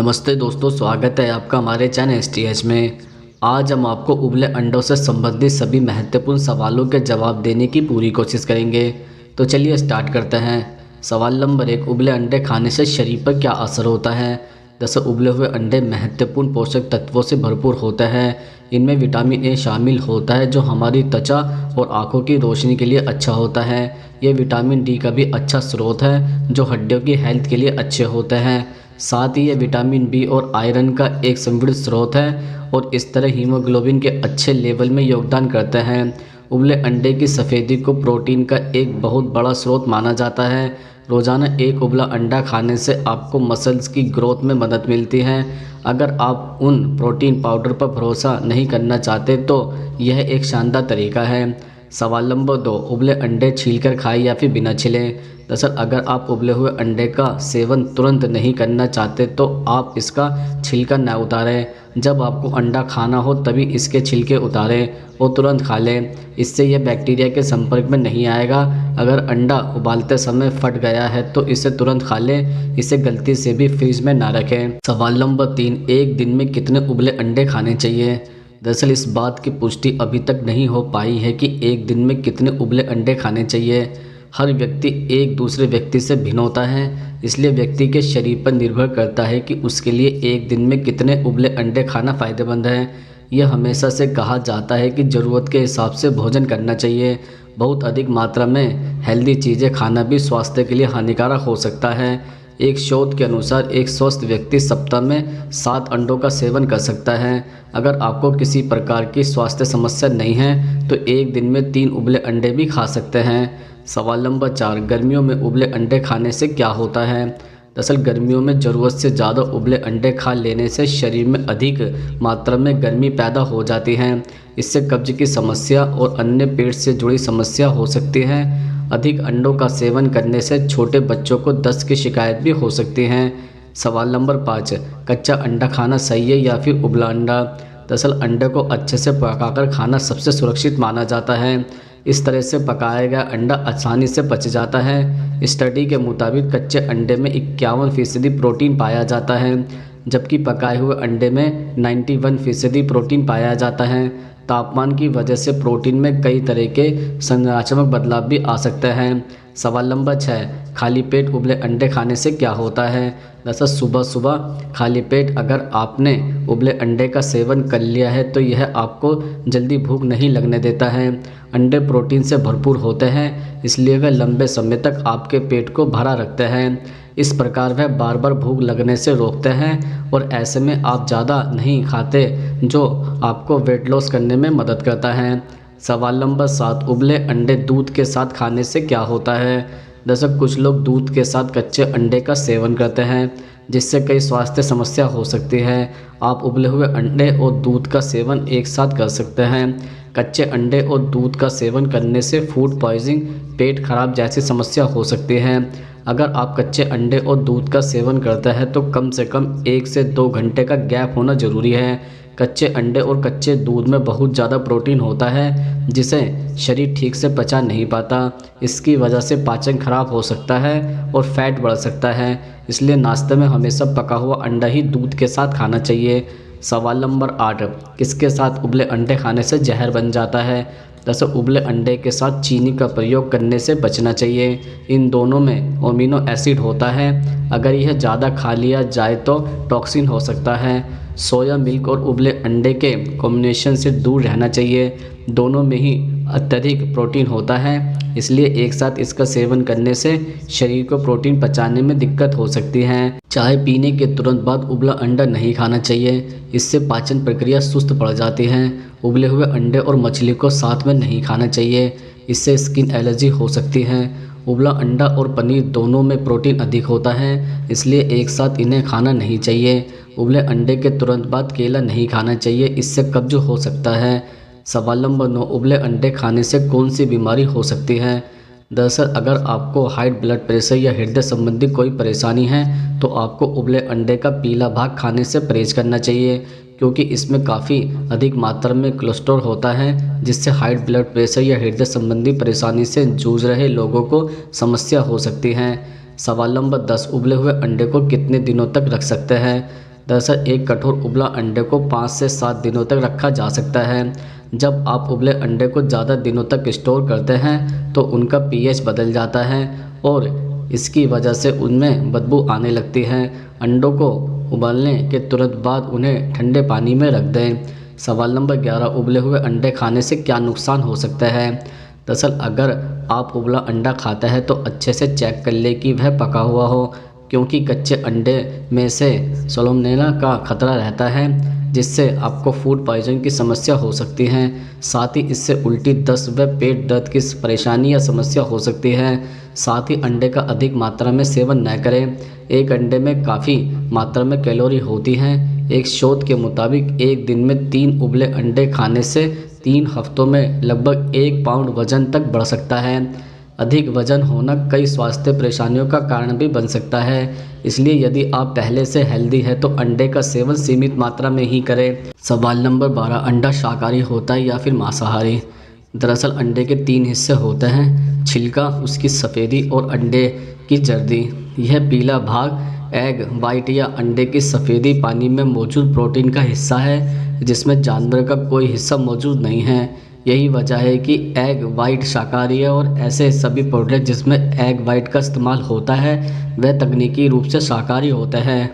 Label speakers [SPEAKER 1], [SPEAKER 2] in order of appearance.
[SPEAKER 1] नमस्ते दोस्तों, स्वागत है आपका हमारे चैनल STH में। आज हम आपको उबले अंडों से संबंधित सभी महत्वपूर्ण सवालों के जवाब देने की पूरी कोशिश करेंगे। तो चलिए स्टार्ट करते हैं। सवाल नंबर 1, उबले अंडे खाने से शरीर पर क्या असर होता है। दरअसल उबले हुए अंडे महत्वपूर्ण पोषक तत्वों से भरपूर होते हैं। इनमें विटामिन ए शामिल होता है जो हमारी त्वचा और आँखों की रोशनी के लिए अच्छा होता है। ये विटामिन डी का भी अच्छा स्रोत है जो हड्डियों की हेल्थ के लिए अच्छे होते हैं। साथ ही ये विटामिन बी और आयरन का एक समृद्ध स्रोत है और इस तरह हीमोग्लोबिन के अच्छे लेवल में योगदान करते हैं। उबले अंडे की सफ़ेदी को प्रोटीन का एक बहुत बड़ा स्रोत माना जाता है। रोज़ाना एक उबला अंडा खाने से आपको मसल्स की ग्रोथ में मदद मिलती है। अगर आप उन प्रोटीन पाउडर पर भरोसा नहीं करना चाहते तो यह एक शानदार तरीका है। सवाल नंबर 2, उबले अंडे छीलकर खाएं या फिर बिना छिले। दरअसल अगर आप उबले हुए अंडे का सेवन तुरंत नहीं करना चाहते तो आप इसका छिलका न उतारें। जब आपको अंडा खाना हो तभी इसके छिलके उतारें और तुरंत खा लें। इससे यह बैक्टीरिया के संपर्क में नहीं आएगा। अगर अंडा उबालते समय फट गया है तो इसे तुरंत खा लें। इसे गलती से भी फ्रिज में ना रखें। सवाल नंबर 3, एक दिन में कितने उबले अंडे खाने चाहिए। दरअसल इस बात की पुष्टि अभी तक नहीं हो पाई है कि एक दिन में कितने उबले अंडे खाने चाहिए। हर व्यक्ति एक दूसरे व्यक्ति से भिन्न होता है, इसलिए व्यक्ति के शरीर पर निर्भर करता है कि उसके लिए एक दिन में कितने उबले अंडे खाना फ़ायदेमंद है। यह हमेशा से कहा जाता है कि ज़रूरत के हिसाब से भोजन करना चाहिए। बहुत अधिक मात्रा में हेल्दी चीज़ें खाना भी स्वास्थ्य के लिए हानिकारक हो सकता है। एक शोध के अनुसार एक स्वस्थ व्यक्ति सप्ताह में 7 अंडों का सेवन कर सकता है। अगर आपको किसी प्रकार की स्वास्थ्य समस्या नहीं है तो एक दिन में 3 उबले अंडे भी खा सकते हैं। सवाल नंबर 4, गर्मियों में उबले अंडे खाने से क्या होता है। दरअसल गर्मियों में ज़रूरत से ज़्यादा उबले अंडे खा लेने से शरीर में अधिक मात्रा में गर्मी पैदा हो जाती है। इससे कब्ज की समस्या और अन्य पेट से जुड़ी समस्या हो सकती है। अधिक अंडों का सेवन करने से छोटे बच्चों को दस्त की शिकायत भी हो सकती है। सवाल नंबर 5, कच्चा अंडा खाना सही है या फिर उबला अंडा। दरअसल अंडे को अच्छे से पकाकर खाना सबसे सुरक्षित माना जाता है। इस तरह से पकाया गया अंडा आसानी से पच जाता है। स्टडी के मुताबिक कच्चे अंडे में 51% प्रोटीन पाया जाता है जबकि पकाए हुए अंडे में 91% प्रोटीन पाया जाता है। तापमान की वजह से प्रोटीन में कई तरह के संरचनात्मक बदलाव भी आ सकते हैं। सवाल नंबर 6, खाली पेट उबले अंडे खाने से क्या होता है। दरअसल सुबह सुबह खाली पेट अगर आपने उबले अंडे का सेवन कर लिया है तो यह आपको जल्दी भूख नहीं लगने देता है। अंडे प्रोटीन से भरपूर होते हैं, इसलिए वे लंबे समय तक आपके पेट को भरा रखते हैं। इस प्रकार वह बार बार भूख लगने से रोकते हैं और ऐसे में आप ज़्यादा नहीं खाते जो आपको वेट लॉस करने में मदद करता है। सवाल नंबर 7, उबले अंडे दूध के साथ खाने से क्या होता है। दरअसल कुछ लोग दूध के साथ कच्चे अंडे का सेवन करते हैं जिससे कई स्वास्थ्य समस्या हो सकती है। आप उबले हुए अंडे और दूध का सेवन एक साथ कर सकते हैं। कच्चे अंडे और दूध का सेवन करने से फूड पॉइजनिंग, पेट खराब जैसी समस्या हो सकती है। अगर आप कच्चे अंडे और दूध का सेवन करते हैं तो कम से कम 1 से 2 घंटे का गैप होना ज़रूरी है। कच्चे अंडे और कच्चे दूध में बहुत ज़्यादा प्रोटीन होता है जिसे शरीर ठीक से पचा नहीं पाता। इसकी वजह से पाचन खराब हो सकता है और फैट बढ़ सकता है। इसलिए नाश्ते में हमेशा पका हुआ अंडा ही दूध के साथ खाना चाहिए। सवाल नंबर 8, किसके साथ उबले अंडे खाने से जहर बन जाता है। दरअसल उबले अंडे के साथ चीनी का प्रयोग करने से बचना चाहिए। इन दोनों में अमीनो एसिड होता है। अगर यह ज़्यादा खा लिया जाए तो टॉक्सिन हो सकता है। सोया मिल्क और उबले अंडे के कॉम्बिनेशन से दूर रहना चाहिए। दोनों में ही अत्यधिक प्रोटीन होता है, इसलिए एक साथ इसका सेवन करने से शरीर को प्रोटीन पचाने में दिक्कत हो सकती है। चाय पीने के तुरंत बाद उबला अंडा नहीं खाना चाहिए, इससे पाचन प्रक्रिया सुस्त पड़ जाती है। उबले हुए अंडे और मछली को साथ में नहीं खाना चाहिए, इससे स्किन एलर्जी हो सकती है। उबला अंडा और पनीर दोनों में प्रोटीन अधिक होता है, इसलिए एक साथ इन्हें खाना नहीं चाहिए। उबले अंडे के तुरंत बाद केला नहीं खाना चाहिए, इससे कब्ज हो सकता है। सवाल नंबर 9, उबले अंडे खाने से कौन सी बीमारी हो सकती है। दरअसल अगर आपको हाई ब्लड प्रेशर या हृदय संबंधी कोई परेशानी है तो आपको उबले अंडे का पीला भाग खाने से परहेज करना चाहिए क्योंकि इसमें काफ़ी अधिक मात्रा में कोलेस्ट्रॉल होता है जिससे हाई ब्लड प्रेशर या हृदय संबंधी परेशानी से जूझ रहे लोगों को समस्या हो सकती है। सवाल नंबर 10, उबले हुए अंडे को कितने दिनों तक रख सकते हैं। दरअसल एक कठोर उबला अंडे को 5 से 7 दिनों तक रखा जा सकता है। जब आप उबले अंडे को ज़्यादा दिनों तक स्टोर करते हैं तो उनका पीएच बदल जाता है और इसकी वजह से उनमें बदबू आने लगती है। अंडों को उबालने के तुरंत बाद उन्हें ठंडे पानी में रख दें। सवाल नंबर 11, उबले हुए अंडे खाने से क्या नुकसान हो सकता है? दरअसल अगर आप उबला अंडा खाता है तो अच्छे से चेक कर ले कि वह पका हुआ हो, क्योंकि कच्चे अंडे में से सैल्मोनेला का खतरा रहता है, जिससे आपको फूड पॉइजन की समस्या हो सकती है। साथ ही इससे उल्टी, दस्त व पेट दर्द की परेशानी या समस्या हो सकती है। साथ ही अंडे का अधिक मात्रा में सेवन न करें। एक अंडे में काफ़ी मात्रा में कैलोरी होती हैं। एक शोध के मुताबिक एक दिन में 3 उबले अंडे खाने से 3 हफ्तों में लगभग 1 पाउंड वजन तक बढ़ सकता है। अधिक वजन होना कई स्वास्थ्य परेशानियों का कारण भी बन सकता है, इसलिए यदि आप पहले से हेल्दी है तो अंडे का सेवन सीमित मात्रा में ही करें। सवाल नंबर 12, अंडा शाकाहारी होता है या फिर मांसाहारी? दरअसल अंडे के 3 हिस्से होते हैं, छिलका, उसकी सफ़ेदी और अंडे की जर्दी। यह पीला भाग एग वाइट या अंडे की सफ़ेदी पानी में मौजूद प्रोटीन का हिस्सा है, जिसमें जानवर का कोई हिस्सा मौजूद नहीं है। यही वजह है कि एग वाइट शाकाहारी है और ऐसे सभी प्रोडक्ट जिसमें एग वाइट का इस्तेमाल होता है वह तकनीकी रूप से शाकाहारी होते हैं।